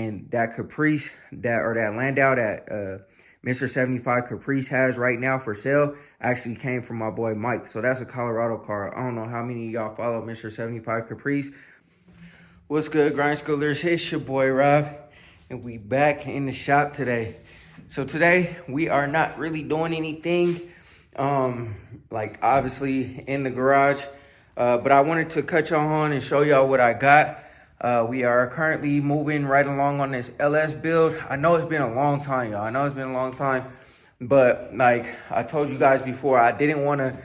And that Caprice, that Landau that Mr. 75 Caprice has right now for sale actually came from my boy Mike. So that's a Colorado car. I don't know how many of y'all follow Mr. 75 Caprice. What's good, Grind Schoolers? It's your boy Rob, and we back in the shop today. So today we are not really doing anything, like obviously in the garage, but I wanted to cut y'all on and show y'all what I got. We are currently moving right along on this LS build. I know it's been a long time, y'all. I know it's been a long time, but like I told you guys before, I didn't want to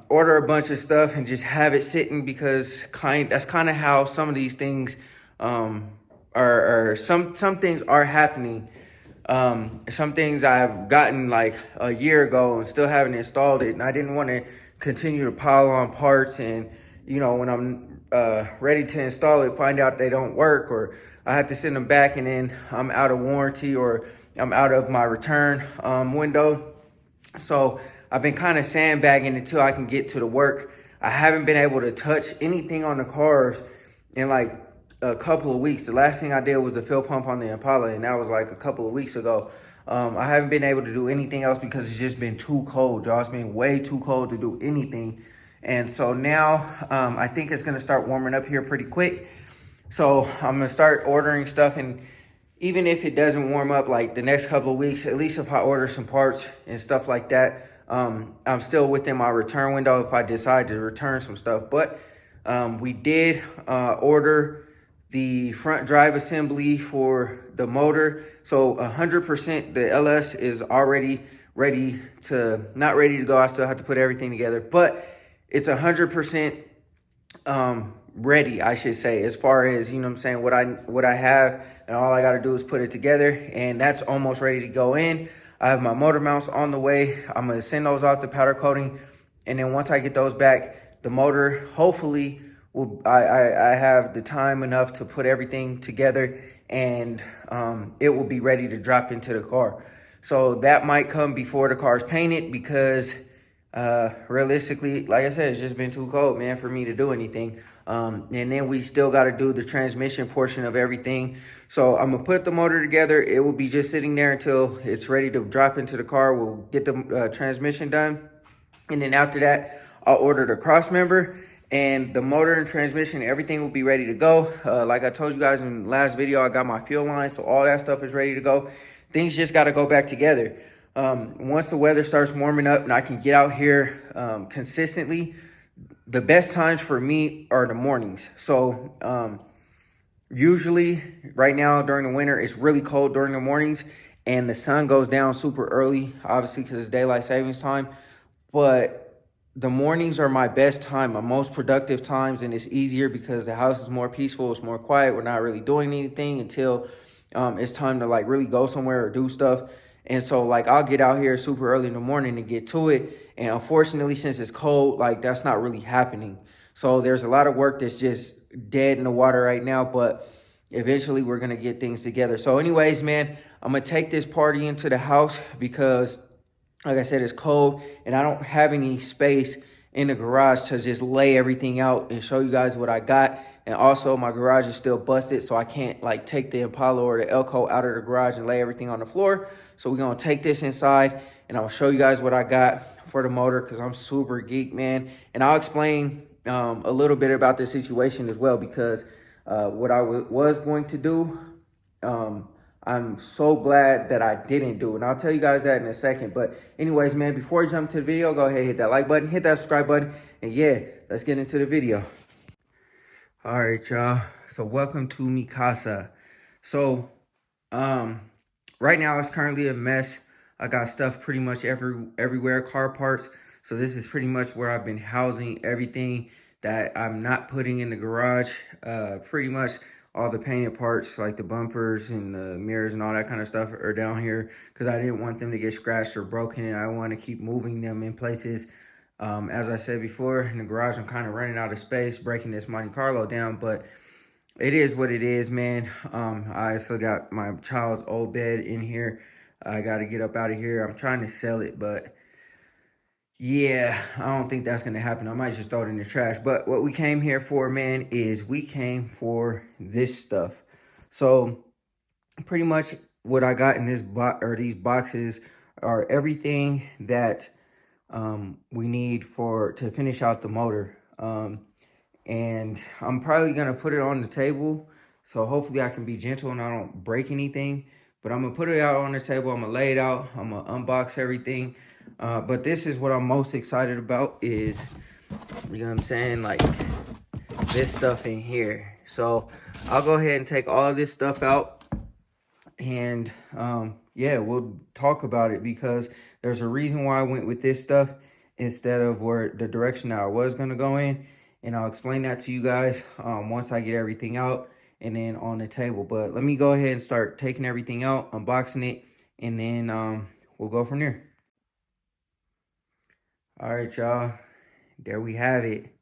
order a bunch of stuff and just have it sitting, because that's kind of how some of these things some things are happening. Some things I've gotten like a year ago and still haven't installed it, and I didn't want to continue to pile on parts, and you know, when I'm ready to install it, find out they don't work, or I have to send them back and then I'm out of warranty, or I'm out of my return window. So I've been kind of sandbagging until I can get to the work. I haven't been able to touch anything on the cars in like a couple of weeks. The last thing I did was the fuel pump on the Impala, and that was like a couple of weeks ago. I haven't been able to do anything else because it's just been too cold, y'all. It's been way too cold to do anything. And so now I think it's gonna start warming up here pretty quick. So I'm gonna start ordering stuff, and even if it doesn't warm up like the next couple of weeks, at least if I order some parts and stuff like that, I'm still within my return window if I decide to return some stuff. But we did order the front drive assembly for the motor. So 100%, the LS is already ready to, not ready to go. I still have to put everything together, but it's 100% ready, I should say, as far as, you know what I'm saying, what I have, and all I got to do is put it together, and that's almost ready to go in. I have my motor mounts on the way. I'm going to send those off to powder coating, and then once I get those back, the motor hopefully will, I have the time enough to put everything together, and it will be ready to drop into the car. So that might come before the car's painted, because realistically, like I said, it's just been too cold, man, for me to do anything. And then we still got to do the transmission portion of everything. So I'm gonna put the motor together. It will be just sitting there until it's ready to drop into the car. We'll get the transmission done, and then after that, I'll order the cross member, and the motor and transmission, everything will be ready to go. Like I told you guys in the last video, I got my fuel line, so all that stuff is ready to go. Things just got to go back together. Once the weather starts warming up and I can get out here consistently, the best times for me are the mornings. So usually right now during the winter, it's really cold during the mornings, and the sun goes down super early, obviously because it's daylight savings time. But the mornings are my best time, my most productive times, and it's easier because the house is more peaceful, it's more quiet. We're not really doing anything until it's time to like really go somewhere or do stuff. And so like I'll get out here super early in the morning to get to it. And unfortunately, since it's cold, like that's not really happening. So there's a lot of work that's just dead in the water right now, but eventually we're going to get things together. So anyways, man, I'm going to take this party into the house because like I said, it's cold and I don't have any space in the garage to just lay everything out and show you guys what I got. And also my garage is still busted, so I can't like take the Impala or the Elko out of the garage and lay everything on the floor. So we're going to take this inside and I'll show you guys what I got for the motor, because I'm super geek, man. And I'll explain a little bit about this situation as well, because what I was going to do, I'm so glad that I didn't do it. And I'll tell you guys that in a second. But anyways, man, before you jump to the video, go ahead, hit that like button, hit that subscribe button. And yeah, let's get into the video. All right, y'all. So welcome to mi casa. So right now it's currently a mess. I got stuff pretty much everywhere, car parts. So this is pretty much where I've been housing everything that I'm not putting in the garage. Pretty much all the painted parts, like the bumpers and the mirrors and all that kind of stuff, are down here because I didn't want them to get scratched or broken, and I want to keep moving them in places. As I said before, in the garage, I'm kind of running out of space, breaking this Monte Carlo down, but it is what it is, man. I still got my child's old bed in here. I got to get up out of here. I'm trying to sell it, but yeah, I don't think that's going to happen. I might just throw it in the trash. But what we came here for, man, is we came for this stuff. So pretty much what I got in this these boxes are everything that we need to finish out the motor. And I'm probably gonna put it on the table, so hopefully I can be gentle and I don't break anything. But I'm gonna put it out on the table. I'm gonna lay it out. I'm gonna unbox everything. But this is what I'm most excited about is, you know what I'm saying, like this stuff in here. So I'll go ahead and take all this stuff out, and yeah, we'll talk about it, because there's a reason why I went with this stuff instead of where the direction that I was going to go in, and I'll explain that to you guys once I get everything out and then on the table. But let me go ahead and start taking everything out, unboxing it, and then we'll go from there. All right, y'all, there we have it.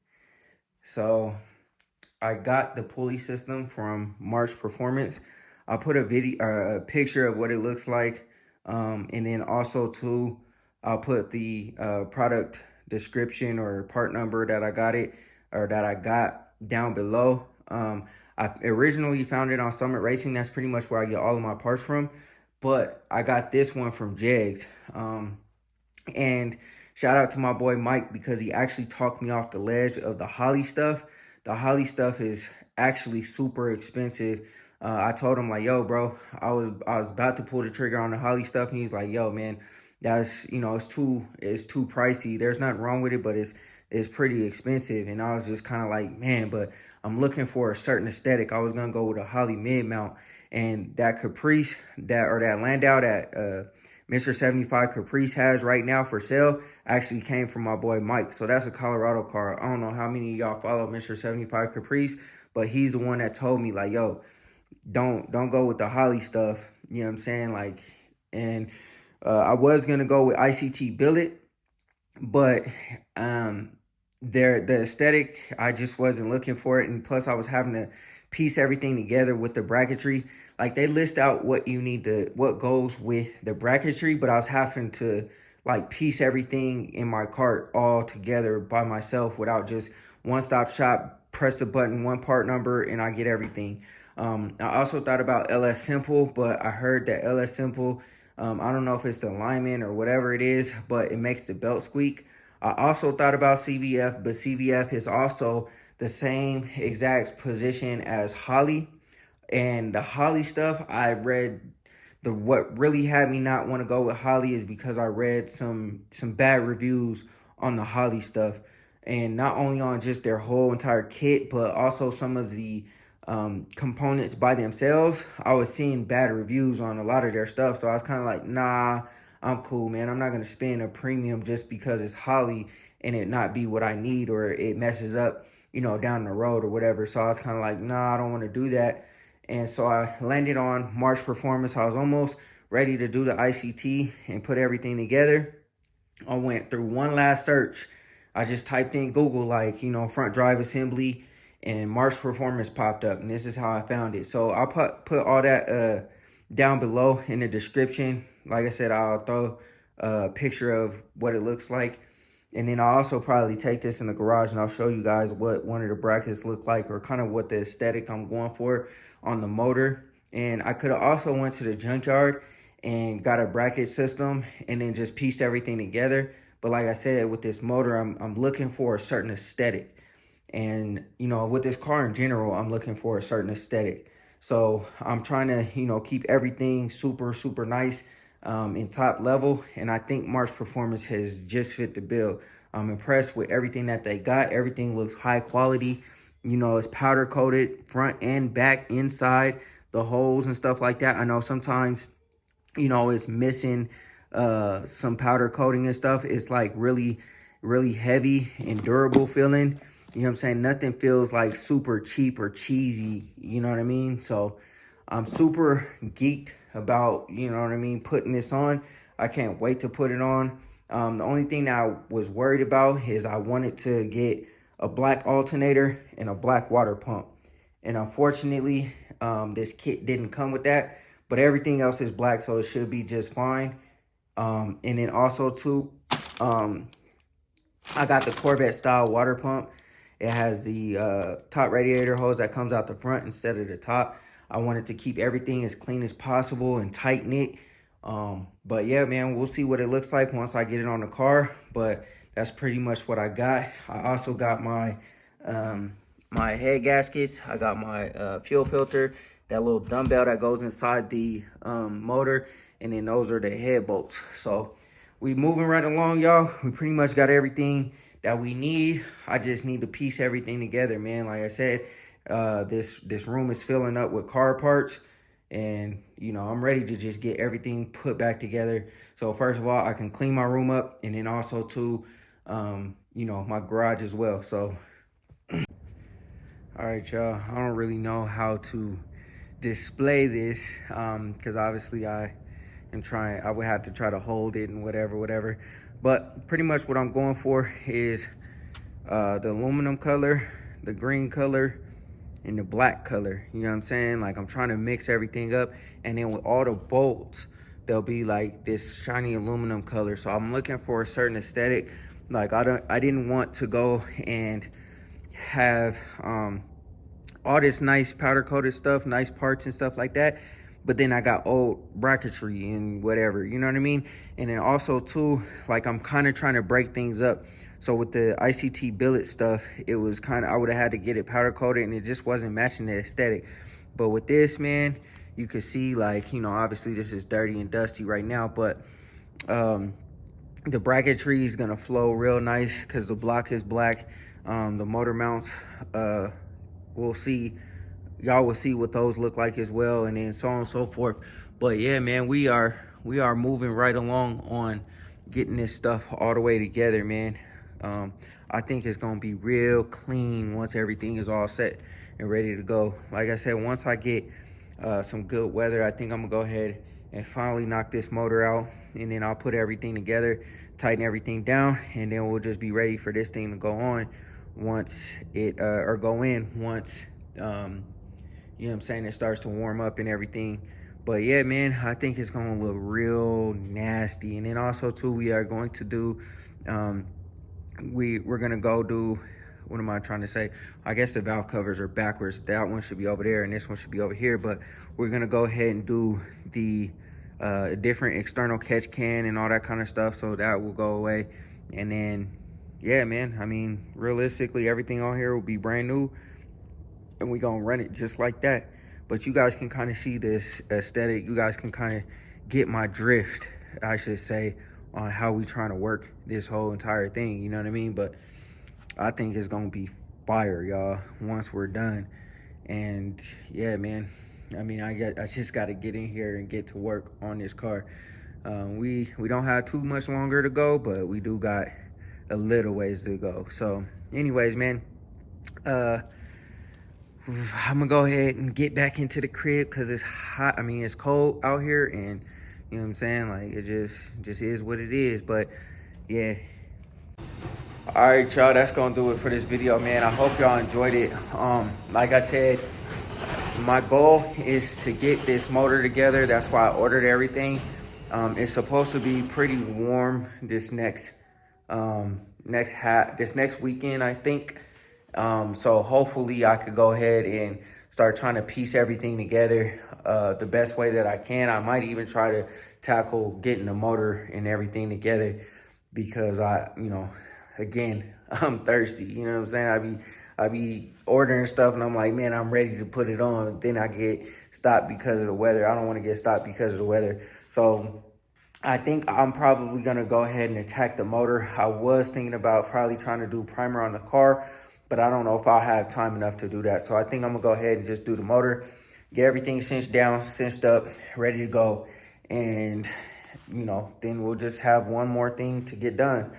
So I got the pulley system from March Performance. I'll put a picture of what it looks like, and then also too, I'll put the product description or part number that I got down below. I originally found it on Summit Racing. That's pretty much where I get all of my parts from, but I got this one from Jegs. And shout out to my boy Mike, because he actually talked me off the ledge of the Holley stuff. The Holley stuff is actually super expensive. I told him like, yo, bro, I was about to pull the trigger on the Holley stuff, and he's like, yo, man, that's, you know, it's too pricey. There's nothing wrong with it, but it's pretty expensive. And I was just kind of like, man, but I'm looking for a certain aesthetic. I was gonna go with a Holley mid mount, and that Caprice that Landau that Mr. 75 Caprice has right now for sale actually came from my boy Mike. So that's a Colorado car. I don't know how many of y'all follow Mr. 75 Caprice, but he's the one that told me like, yo, don't go with the Holley stuff. You know what I'm saying? Like, and I was gonna go with ICT Billet, but the aesthetic, I just wasn't looking for it, and plus I was having to piece everything together with the bracketry. Like, they list out what goes with the bracketry, but I was having to like piece everything in my cart all together by myself without just one-stop shop, press the button, one part number, and I get everything. I also thought about LS Simple, but I heard that LS Simple, I don't know if it's the alignment or whatever it is, but it makes the belt squeak. I also thought about CVF, but CVF is also the same exact position as Holley. And the Holley stuff, I read, what really had me not want to go with Holley is because I read some bad reviews on the Holley stuff, and not only on just their whole entire kit, but also some of the components by themselves. I was seeing bad reviews on a lot of their stuff, so I was kind of like, nah, I'm cool, man. I'm not gonna spend a premium just because it's Holley and it not be what I need, or it messes up, you know, down the road or whatever. So I was kind of like, nah, I don't want to do that. And so I landed on March Performance. I was almost ready to do the ICT and put everything together. I went through one last search. I just typed in Google, like, you know, front drive assembly, and March Performance popped up, and this is how I found it. So I'll put all that down below in the description. Like I said, I'll throw a picture of what it looks like. And then I'll also probably take this in the garage and I'll show you guys what one of the brackets look like, or kind of what the aesthetic I'm going for on the motor. And I could have also went to the junkyard and got a bracket system and then just pieced everything together. But like I said, with this motor, I'm looking for a certain aesthetic. And, you know, with this car in general, I'm looking for a certain aesthetic. So I'm trying to, you know, keep everything super, super nice in top level. And I think March Performance has just fit the bill. I'm impressed with everything that they got. Everything looks high quality. You know, it's powder coated front and back, inside, the holes and stuff like that. I know sometimes, you know, it's missing some powder coating and stuff. It's like really, really heavy and durable feeling. You know what I'm saying? Nothing feels like super cheap or cheesy. You know what I mean? So I'm super geeked about, you know what I mean, putting this on. I can't wait to put it on. The only thing that I was worried about is I wanted to get a black alternator and a black water pump. And unfortunately, this kit didn't come with that, but everything else is black, so it should be just fine. And then also too, I got the Corvette style water pump. It has the top radiator hose that comes out the front instead of the top. I wanted to keep everything as clean as possible and tight knit. But yeah, man, we'll see what it looks like once I get it on the car. But that's pretty much what I got. I also got my my head gaskets. I got my fuel filter, that little dumbbell that goes inside the motor, and then those are the head bolts. So we moving right along, y'all. We pretty much got everything that we need. I just need to piece everything together, man. Like I said, this room is filling up with car parts, and you know, I'm ready to just get everything put back together. So first of all, I can clean my room up, and then also too, you know, my garage as well. So all right, y'all, I don't really know how to display this because obviously I would have to try to hold it and whatever. But pretty much what I'm going for is the aluminum color, the green color, and the black color. You know what I'm saying? Like, I'm trying to mix everything up, and then with all the bolts, they'll be like this shiny aluminum color. So I'm looking for a certain aesthetic. Like, I didn't want to go and have all this nice powder coated stuff, nice parts and stuff like that, but then I got old bracketry and whatever, you know what I mean? And then also too, like, I'm kind of trying to break things up. So with the ICT billet stuff, it was kind of, I would have had to get it powder coated, and it just wasn't matching the aesthetic. But with this, man, you can see, like, you know, obviously this is dirty and dusty right now, but the bracketry is gonna flow real nice because the block is black. The motor mounts, we'll see, y'all will see what those look like as well, and then so on and so forth. But yeah, man, we are moving right along on getting this stuff all the way together, man. I think it's gonna be real clean once everything is all set and ready to go. Like I said, once I get some good weather, I think I'm gonna go ahead and finally knock this motor out, and then I'll put everything together, tighten everything down, and then we'll just be ready for this thing to go on once it or go in once you know what I'm saying, it starts to warm up and everything. But yeah, man, I think it's gonna look real nasty. And then also too, we are going to do we're gonna go do, what am I trying to say, I guess the valve covers are backwards. That one should be over there and this one should be over here, but we're gonna go ahead and do the different external catch can and all that kind of stuff, so that will go away. And then yeah, man, I mean, realistically, everything on here will be brand new, and we gonna run it just like that. But you guys can kind of see this aesthetic. You guys can kind of get my drift, I should say, on how we trying to work this whole entire thing, you know what I mean? But I think it's gonna be fire, y'all, once we're done. And yeah, man, I mean, I just got to get in here and get to work on this car. We don't have too much longer to go, but we do got a little ways to go. So anyways, man, I'm gonna go ahead and get back into the crib because it's hot. I mean, it's cold out here, and you know what I'm saying, like, it just is what it is. But yeah, all right, y'all, that's gonna do it for this video, man. I hope y'all enjoyed it. Like I said, my goal is to get this motor together. That's why I ordered everything. It's supposed to be pretty warm this next weekend, I think. So hopefully I could go ahead and start trying to piece everything together the best way that I can. I might even try to tackle getting the motor and everything together, because you know, again, I'm thirsty. You know what I'm saying? I be ordering stuff and I'm like, man, I'm ready to put it on. Then I get stopped because of the weather. I don't want to get stopped because of the weather. So I think I'm probably going to go ahead and attack the motor. I was thinking about probably trying to do primer on the car, but I don't know if I'll have time enough to do that. So I think I'm going to go ahead and just do the motor, get everything cinched down, cinched up, ready to go. And, you know, then we'll just have one more thing to get done.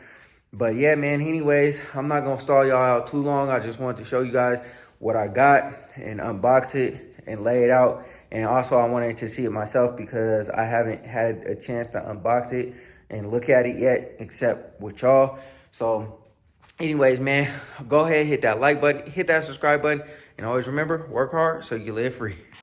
But yeah, man, anyways, I'm not going to stall y'all out too long. I just wanted to show you guys what I got and unbox it and lay it out. And also, I wanted to see it myself because I haven't had a chance to unbox it and look at it yet, except with y'all. So anyways, man, go ahead, hit that like button, hit that subscribe button, and always remember, work hard so you live free.